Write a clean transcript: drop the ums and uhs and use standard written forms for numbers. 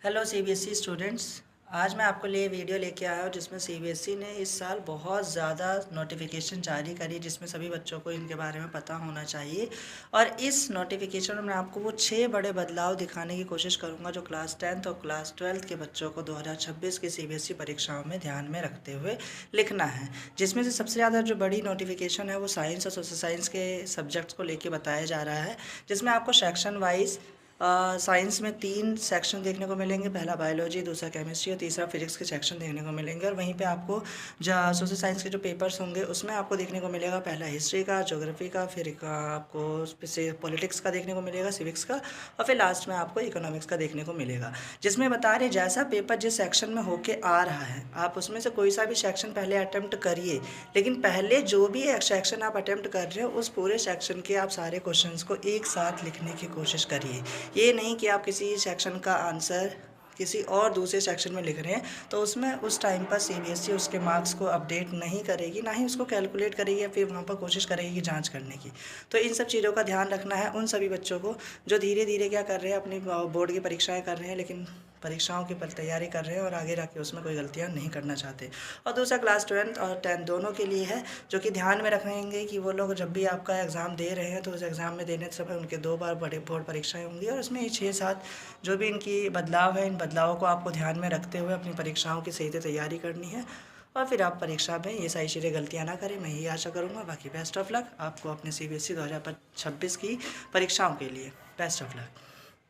Hello CBSE students. आज मैं आपके लिए वीडियो लेके आया हूँ जिसमें सीबीएसई ने इस साल बहुत ज़्यादा नोटिफिकेशन जारी करी, जिसमें सभी बच्चों को इनके बारे में पता होना चाहिए। और इस नोटिफिकेशन में मैं आपको वो 6 बड़े बदलाव दिखाने की कोशिश करूँगा जो क्लास 10th और क्लास 12th के बच्चों को 2026 की सीबीएसई परीक्षाओं में ध्यान में रखते हुए लिखना है। जिसमें से सबसे ज़्यादा जो बड़ी नोटिफिकेशन है वो साइंस और सोशल साइंस के सब्जेक्ट्स को लेके बताया जा रहा है, जिसमें आपको सेक्शन वाइज साइंस में 3 सेक्शन देखने को मिलेंगे। पहला बायोलॉजी, दूसरा केमिस्ट्री और तीसरा फिजिक्स के सेक्शन देखने को मिलेंगे। और वहीं पे आपको सोशल साइंस के जो पेपर्स होंगे उसमें आपको देखने को मिलेगा पहला हिस्ट्री का, ज्योग्राफी का, फिर आपको से पॉलिटिक्स का देखने को मिलेगा, सिविक्स का, और फिर लास्ट में आपको इकोनॉमिक्स का देखने को मिलेगा। जिसमें बता रहे जैसा पेपर जिस सेक्शन में होके आ रहा है आप उसमें से कोई सा भी सेक्शन पहले अटैम्प्ट करिए, लेकिन पहले जो भी सेक्शन आप अटैम्प्ट कर रहे हो उस पूरे सेक्शन के आप सारे क्वेश्चंस को एक साथ लिखने की कोशिश करिए। ये नहीं कि आप किसी सेक्शन का आंसर किसी और दूसरे सेक्शन में लिख रहे हैं तो उसमें उस टाइम पर सीबीएसई उसके मार्क्स को अपडेट नहीं करेगी, ना ही उसको कैलकुलेट करेगी या फिर वहाँ पर कोशिश करेगी कि जांच करने की। तो इन सब चीज़ों का ध्यान रखना है उन सभी बच्चों को जो धीरे धीरे क्या कर रहे हैं, अपनी बोर्ड की परीक्षाएँ कर रहे हैं, लेकिन परीक्षाओं की तैयारी कर रहे हैं और आगे जाके उसमें कोई गलतियाँ नहीं करना चाहते। और दूसरा क्लास 12th और 10th दोनों के लिए है, जो कि ध्यान में रखेंगे कि वो लोग जब भी आपका एग्ज़ाम दे रहे हैं तो उस एग्ज़ाम में देने से उनके 2 बार बड़े बोर्ड परीक्षाएँ होंगी और उसमें 6-7 जो भी इनकी बदलाव है, इन बदलावों को आपको ध्यान में रखते हुए अपनी परीक्षाओं की सही से तैयारी करनी है और फिर आप परीक्षा में ये सारी चीज़ें गलतियाँ ना करें, मैं यही आशा करूँगा। बाकी बेस्ट ऑफ लक आपको अपने सीबीएसई 2026 की परीक्षाओं के लिए। Best of luck.